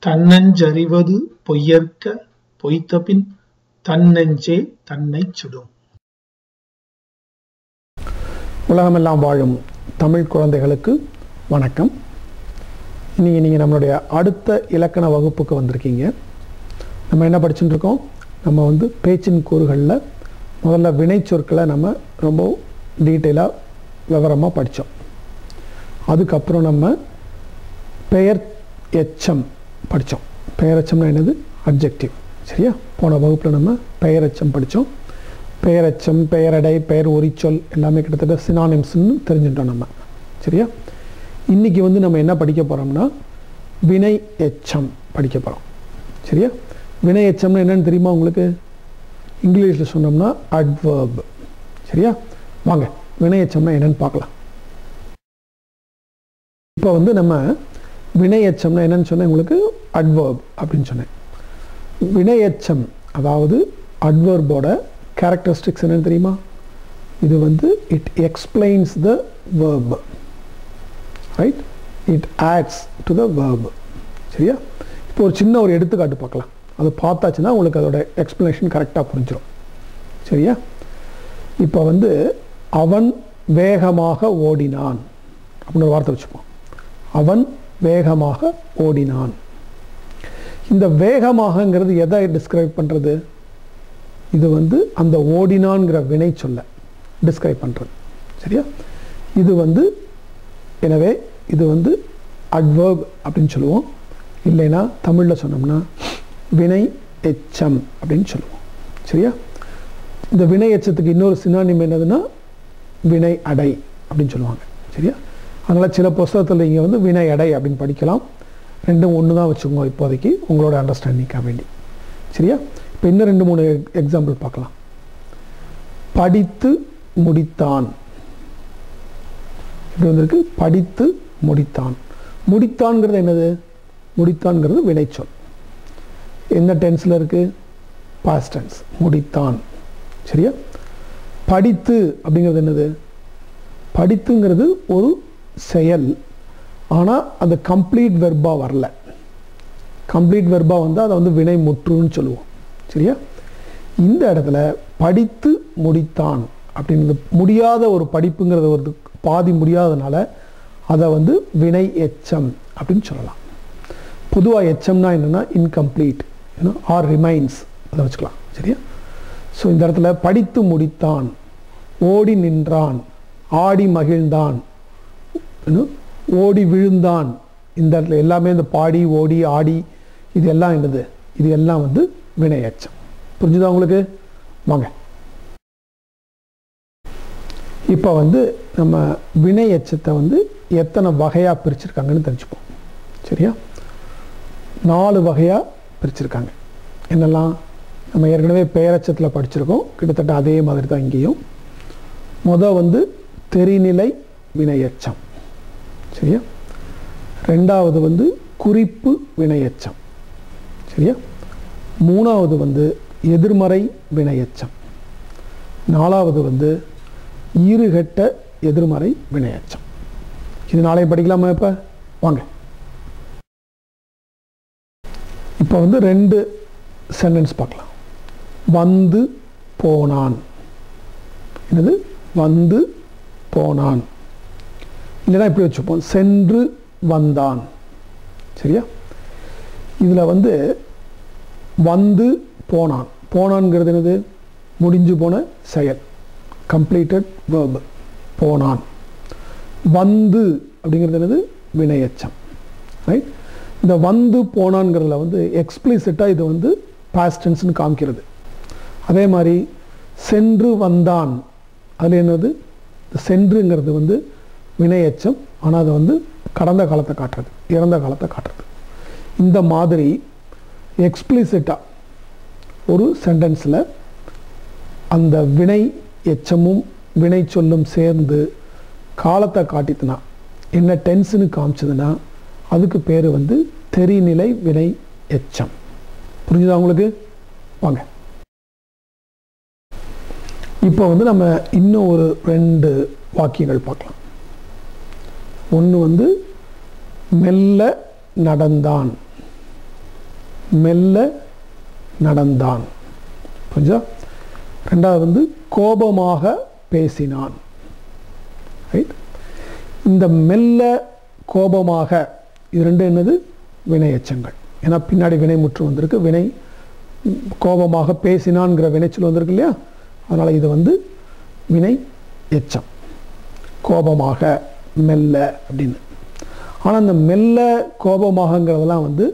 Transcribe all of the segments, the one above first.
தன்னஞ்சறிவது பொய்யற்க பொய்த்தபின் தன்னெஞ்சே தன்னைச் சுடும். உலகமெல்லாம் வாழும் தமிழ் குழந்தைகளுக்கு வணக்கம். நீங்கள் நம்மளுடைய அடுத்த இலக்கண வகுப்புக்கு வந்திருக்கீங்க. நம்ம என்ன படிச்சுட்டு இருக்கோம்? நம்ம பேச்சின் கூறுகளில் முதல்ல வினை சொற்களை நம்ம ரொம்ப டீட்டெயிலாக விவரமாக படித்தோம். அதுக்கப்புறம் நம்ம பெயர் எச்சம் படித்தோம். பெயரெச்சம்னா என்னது? அட்ஜெக்டிவ். சரியா? போன வகுப்பில் நம்ம பெயரெச்சம் படித்தோம். பெயரெச்சம், பெயரடை, பெயர் உரிச்சொல் எல்லாமே கிட்டத்தட்ட சினானிம்ஸ்ன்னு தெரிஞ்சுட்டோம் நம்ம. சரியா? இன்றைக்கி நம்ம என்ன படிக்க போகிறோம்னா வினை எச்சம் படிக்க போகிறோம். சரியா? வினை எச்சம்னா என்னென்னு தெரியுமா உங்களுக்கு? இங்கிலீஷில் சொன்னோம்னா அட்வர்ப். சரியா? வாங்க வினை எச்சம்னா என்னென்னு பார்க்கலாம். இப்போ நம்ம வினை எச்சம்னா என்னன்னு சொன்னேன் உங்களுக்கு? அட்வர்ப் அப்படின்னு சொன்னேன். வினை எச்சம் அதாவது அட்வர்போட கேரக்டரிஸ்டிக்ஸ் என்னன்னு தெரியுமா? இது it explains the verb, right? It adds to the verb. சரியா? இப்போ ஒரு சின்ன ஒரு எடுத்துக்காட்டு பார்க்கலாம். அது பார்த்தாச்சுன்னா உங்களுக்கு அதோட எக்ஸ்பிளனேஷன் கரெக்டாக புரிஞ்சிடும். சரியா? இப்போ அவன் வேகமாக ஓடினான் அப்படின்னு ஒரு வார்த்தை வச்சுப்போம். அவன் வேகமாக ஓடினான். இந்த வேகமாகங்கிறது எதை டிஸ்கிரைப் பண்ணுறது? இது அந்த ஓடினான்ங்கிற வினை சொல்ல டிஸ்கிரைப் பண்ணுறது. சரியா? இது எனவே இது அட்வர்ப் அப்படின்னு சொல்லுவோம். இல்லைன்னா தமிழில் சொன்னோம்னா வினை எச்சம் அப்படின்னு சொல்லுவோம். சரியா? இந்த வினை எச்சத்துக்கு இன்னொரு சினானிம் என்னதுன்னா வினை அடை அப்படின்னு சொல்லுவாங்க. சரியா? அதனால் சில புஸ்தகத்தில் இங்கே வினை அடை அப்படின்னு படிக்கலாம். ரெண்டும் ஒன்று தான் வச்சுக்கோங்க இப்போதைக்கு உங்களோட அண்டர்ஸ்டாண்டிங்காக வேண்டி. சரியா? இப்போ இன்னும் 2-3 எக்ஸாம்பிள் பார்க்கலாம். படித்து முடித்தான். இப்படி வந்திருக்கு படித்து முடித்தான். முடித்தான்ங்கிறது என்னது? முடித்தான்ங்கிறது வினைச்சொல். என்ன டென்ஸில் இருக்குது? Past tense. முடித்தான். சரியா? படித்து அப்படிங்கிறது என்னது? படித்துங்கிறது ஒரு செயல். ஆனால் அந்த கம்ப்ளீட் வெர்பாக வரல. கம்ப்ளீட் வெர்பாக அதை வினை முற்றுன்னு சொல்லுவோம். சரியா? இந்த இடத்துல படித்து முடித்தான் அப்படின்றது முடியாத ஒரு படிப்புங்கிறது ஒரு பாதி முடியாதனால அதை வினை எச்சம் அப்படின்னு சொல்லலாம். பொதுவாக எச்சம்னா என்னென்னா இன்கம்ப்ளீட் ஆர் ரிமைன்ஸ், அதை வச்சுக்கலாம். சரியா? ஸோ இந்த இடத்துல படித்து முடித்தான், ஓடி நின்றான், ஆடி மகிழ்ந்தான், ஓடி விழுந்தான். இந்த இடத்துல எல்லாமே இந்த பாடி, ஓடி, ஆடி இது எல்லாம் என்னது? இது எல்லாம் வினை எச்சம். புரிஞ்சுதா உங்களுக்கு? வாங்க இப்போ நம்ம வினை எச்சத்தை எத்தனை வகையாக பிரிச்சிருக்காங்கன்னு தெரிஞ்சுப்போம். சரியா? 4 வகையாக பிரிச்சிருக்காங்க. என்னெல்லாம்? நம்ம ஏற்கனவே பெயரெச்சத்தில் படிச்சிருக்கோம். கிட்டத்தட்ட அதே மாதிரி தான் இங்கேயும். தெரிநிலை வினையெச்சம். சரியா? ரெண்டாவது குறிப்பு வினையெச்சம். சரியா? மூணாவது எதிர்மறை வினையெச்சம். நாலாவது ஈறுகெட்ட எதிர்மறை வினையெச்சம். இது நாளையும் படிக்கலாமா? இப்போ வாங்க. இப்போ 2 சென்டென்ஸ் பார்க்கலாம். வந்து போனான். என்னது? வந்து போனான். இல்லைன்னா இப்படி வச்சுப்போம், சென்று வந்தான். சரியா? இதில் வந்து போனான். போனான்ங்கிறது என்னது? முடிஞ்சு போன செயல், கம்ப்ளீட்டட் வேர்ப். போனான். வந்து அப்படிங்கிறது என்னது? வினையெச்சம். ரைட்? இந்த வந்து போனான்ங்கிறதுல எக்ஸ்பிளிசிட்டாக இது பாஸ்ட் டென்ஸ்னு காமிக்கிறது. அதே மாதிரி சென்று வந்தான், அதில் என்னது? சென்றுங்கிறது வினையெச்சம். ஆனால் அது கடந்த காலத்தை காட்டுறது, இறந்த காலத்தை காட்டுறது. இந்த மாதிரி எக்ஸ்பிளிசிட்டாக ஒரு சென்டென்ஸில் அந்த வினை எச்சமும் வினை சொல்லும் சேர்ந்து காலத்தை காட்டித்துனா, என்ன டென்ஸ்னு காமிச்சதுன்னா அதுக்கு பேர் தெரிநிலை வினை எச்சம். புரிஞ்சுதா உங்களுக்கு? வாங்க இப்போ நம்ம இன்னும் ஒரு 2 வாக்கியங்கள் பார்க்கலாம். ஒன்று மெல்ல நடந்தான். மெல்ல நடந்தான். புரிஞ்சா? ரெண்டாவது வந்து கோபமாக பேசினான். ரைட்? இந்த மெல்ல கோபமாக இது ரெண்டு என்னது? வினை எச்சங்கள். ஏன்னா பின்னாடி வினை முற்று வந்திருக்கு. வினை கோபமாக பேசினான்ங்கிற வினைச்சொல் வந்திருக்கு இல்லையா? அதனால் இது வந்து வினை எச்சம். கோபமாக மெல்ல அப்படின்னு. ஆனால் அந்த மெல்ல கோபமாகங்கிறதெல்லாம் வந்து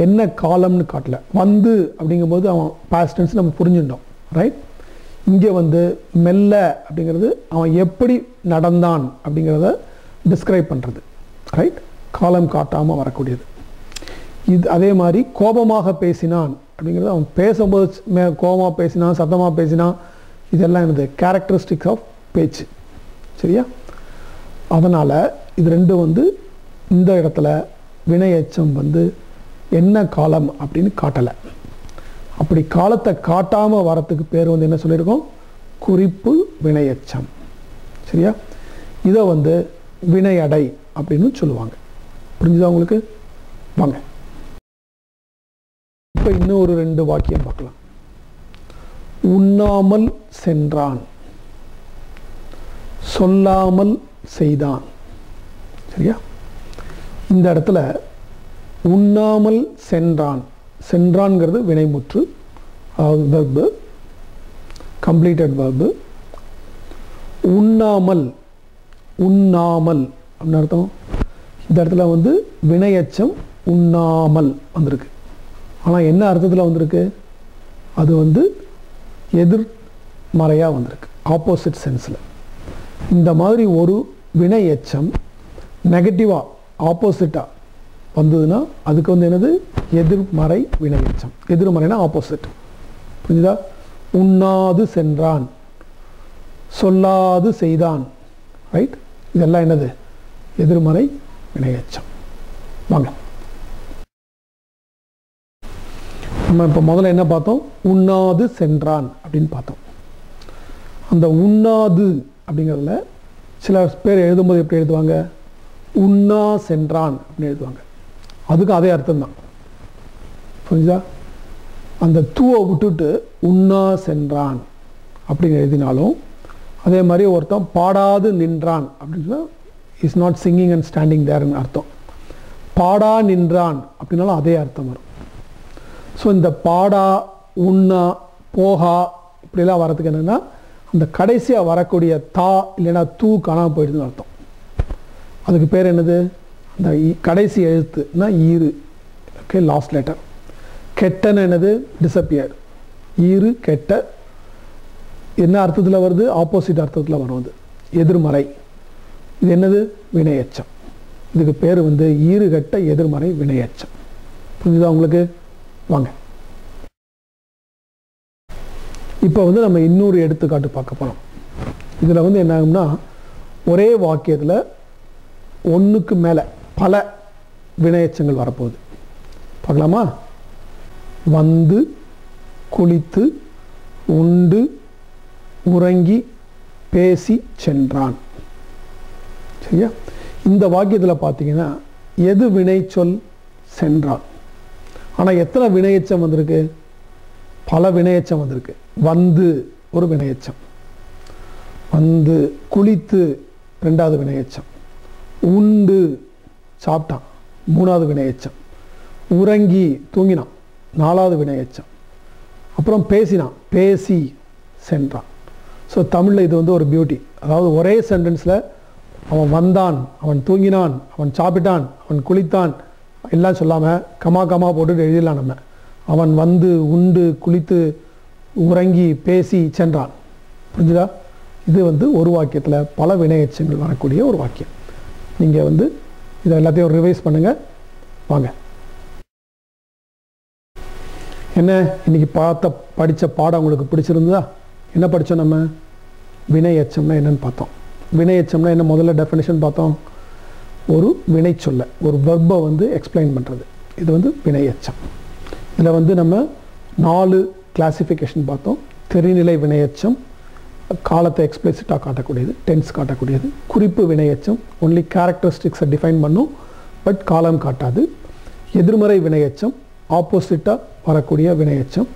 என்ன காலம்னு காட்டல. வந்து அப்படிங்கும்போது அவன் பாஸ்ட் டென்ஸ் நம்ம புரிஞ்சுட்டோம். ரைட்? இங்கே வந்து மெல்ல அப்படிங்கிறது அவன் எப்படி நடந்தான் அப்படிங்கிறத டிஸ்கிரைப் பண்ணுறது. ரைட்? காலம் காட்டாமல் வரக்கூடியது. இது அதே மாதிரி கோபமாக பேசினான் அப்படிங்கிறது அவன் பேசும்போது கோபமாக பேசினான், சத்தமாக பேசினான், இதெல்லாம் என்னது? கேரக்டரிஸ்டிக்ஸ் ஆஃப் பேச்சு. சரியா? அதனால் இது ரெண்டும் வந்து இந்த இடத்துல வினை எச்சம் வந்து என்ன காலம் அப்படின்னு காட்டலை. அப்படி காலத்தை காட்டாமல் வரத்துக்கு பேர் வந்து என்ன சொல்லியிருக்கோம்? குறிப்பு வினை எச்சம். சரியா? இதை வந்து வினையடை அப்படின்னு சொல்லுவாங்க. புரிஞ்சுதா உங்களுக்கு? வாங்க இப்போ இன்னும் ஒரு 2 வாக்கியம் பார்க்கலாம். உண்ணாமல் சென்றான், சொல்லாமல் செய்தான். சரியா? இந்த இடத்துல உண்ணாமல் சென்றான், சென்றான்ங்கிறது வினைமுற்று, அதாவது வெர்பு, கம்ப்ளீட்டட் வெர்பு. உண்ணாமல், உண்ணாமல் அப்படின்னு அர்த்தம். இந்த இடத்துல வந்து வினையச்சம் உண்ணாமல் வந்திருக்கு. ஆனால் என்ன அர்த்தத்தில் வந்திருக்கு? அது வந்து எதிர்மறையாக வந்திருக்கு, ஆப்போசிட் சென்ஸில். இந்த மாதிரி ஒரு வினை எச்சம் நெகட்டிவாக ஆப்போசிட்டாக வந்ததுன்னா அதுக்கு வந்து என்னது? எதிர்மறை வினை எச்சம். எதிர்மறைனா ஆப்போசிட். புரிஞ்சுதா? உண்ணாது சென்றான், சொல்லாது செய்தான். ரைட்? இதெல்லாம் என்னது? எதிர்மறை வினை எச்சம். வாங்க நம்ம இப்போ முதல்ல என்ன பார்த்தோம்? உண்ணாது சென்றான் அப்படின்னு பார்த்தோம். அந்த உண்ணாது அப்படிங்கிறதுல சில பேர் எழுதும்போது எப்படி எழுதுவாங்க? உண்ணா சென்றான் அப்படின்னு எழுதுவாங்க. அதுக்கு அதே அர்த்தம் தான். புரிஞ்சுதா? அந்த தூவை விட்டுட்டு உண்ணா சென்றான் அப்படின்னு எழுதினாலும், அதே மாதிரி ஒருத்தன் பாடாது நின்றான் அப்படின்னு is not singing and standing தேர்னு அர்த்தம். பாடா நின்றான் அப்படின்னாலும் அதே அர்த்தம் வரும். ஸோ இந்த பாடா, உண்ணா, போகா இப்படிலாம் வர்றதுக்கு என்னென்னா அந்த கடைசியாக வரக்கூடிய தா இல்லைன்னா தூ காணாமல் போயிடுதுன்னு அர்த்தம். அதுக்கு பேர் என்னது? அந்த கடைசி எழுத்துனா ஈறு. Okay, last letter. கெட்டன்னு என்னது? டிஸப்பியர். ஈறு கெட்ட என்ன அர்த்தத்தில் வருது? ஆப்போசிட் அர்த்தத்தில் வரும். அது எதிர்மறை. இது என்னது? வினையச்சம். இதுக்கு பேர் வந்து ஈறு கெட்ட எதிர்மறை வினையச்சம். புரிஞ்சுதா உங்களுக்கு? வாங்க இப்போ வந்து நம்ம இன்னொரு எடுத்துக்காட்டு பார்க்க போகிறோம். இதில் வந்து என்ன ஆகும்னா, ஒரே வாக்கியத்தில் ஒன்றுக்கு மேலே பல வினையச்சங்கள் வரப்போகுது. பார்க்கலாமா? வந்து, குளித்து, உண்டு, உறங்கி, பேசி சென்றான். சரியா? இந்த வாக்கியத்தில் பார்த்தீங்கன்னா எது வினைச்சொல்? சென்றான். ஆனால் எத்தனை வினையச்சம் வந்திருக்கு? பல வினையச்சம் வந்திருக்கு. வந்து ஒரு வினையச்சம், வந்து குளித்து 2வது வினையச்சம், உண்டு சாப்பிட்டான் 3வது வினையச்சம், உறங்கி தூங்கினான் 4வது வினையச்சம், அப்புறம் பேசினான் பேசி சென்றான். ஸோ தமிழில் இது வந்து ஒரு பியூட்டி. அதாவது ஒரே சென்டென்ஸில் அவன் வந்தான், அவன் தூங்கினான், அவன் சாப்பிட்டான், அவன் குளித்தான் எல்லாம் சொல்லாமல் கமா கமா போட்டுட்டு எழுதிடலாம் நம்ம. அவன் வந்து, உண்டு, குளித்து, உறங்கி, பேசி சென்றான். புரிஞ்சுதா? இது வந்து ஒரு வாக்கியத்தில் பல வினையச்சங்கள் வரக்கூடிய ஒரு வாக்கியம். நீங்கள் வந்து இதை எல்லாத்தையும் ரிவைஸ் பண்ணுங்கள். வாங்க என்ன இன்னைக்கு படித்த பாடம் உங்களுக்கு பிடிச்சிருந்ததா? என்ன படித்தோம் நம்ம? வினையச்சம்னா என்னன்னு பார்த்தோம். வினையச்சம்னா என்ன? முதல்ல டெஃபினிஷன் பார்த்தோம். ஒரு வினை சொல்ல, ஒரு வெர்பை வந்து எக்ஸ்பிளைன் பண்ணுறது. இது வந்து வினையச்சம். இதில் வந்து நம்ம 4 கிளாசிஃபிகேஷன் பார்த்தோம். தெரிநிலை வினையச்சம், காலத்தை எக்ஸ்பிளிசிட்டாக காட்டக்கூடியது, டென்ஸ் காட்டக்கூடியது. குறிப்பு வினையச்சம், ஒன்லி கேரக்டரிஸ்டிக்ஸை டிஃபைன் பண்ணும் பட் காலம் காட்டாது. எதிர்மறை வினையச்சம், ஆப்போசிட்டாக வரக்கூடிய வினையெச்சம்.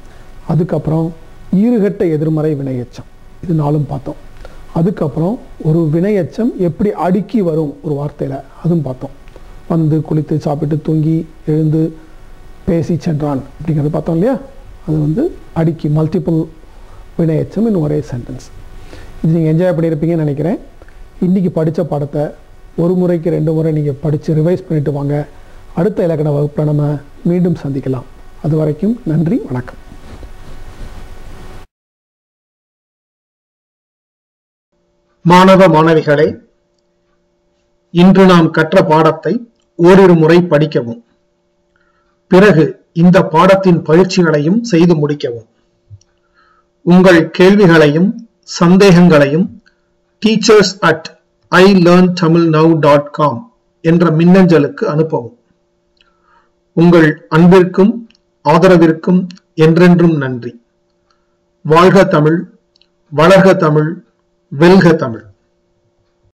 அதுக்கப்புறம் ஈறுகட்ட எதிர்மறை வினையெச்சம், இது 4 பார்த்தோம். அதுக்கப்புறம் ஒரு வினையெச்சம் எப்படி அடுக்கி வரும் ஒரு வார்த்தையில், அதுவும் பார்த்தோம். வந்து குளித்து சாப்பிட்டு தூங்கி எழுந்து பேசி சென்றான் அப்படிங்கிறது பார்த்தோம் இல்லையா. அது அடுக்கி மல்டிபிள் வினையெச்சம் இன்னும் ஒரே சென்டென்ஸ். இது நீங்கள் என்ஜாய் பண்ணியிருப்பீங்கன்னு நினைக்கிறேன். இன்றைக்கி படித்த பாடத்தை ஒரு முறைக்கு 2 முறை நீங்கள் படித்து ரிவைஸ் பண்ணிட்டு வாங்க. அடுத்த இலக்கண வகுப்பில் நம்ம மீண்டும் சந்திக்கலாம். அது வரைக்கும் நன்றி, வணக்கம். மாணவ மாணவிகளே, இன்று நாம் கற்ற பாடத்தை ஓரிரு முறை படிக்கவும். பிறகு இந்த பாடத்தின் பயிற்சிகளையும் செய்து முடிக்கவும். உங்கள் கேள்விகளையும் சந்தேகங்களையும் teachers@ilearntamilnow.com என்ற மின்னஞ்சலுக்கு அனுப்பவும். உங்கள் அன்பிற்கும் ஆதரவிற்கும் என்றென்றும் நன்றி. வாழ்க தமிழ், வளர்க தமிழ், வெல்க தமிழ்.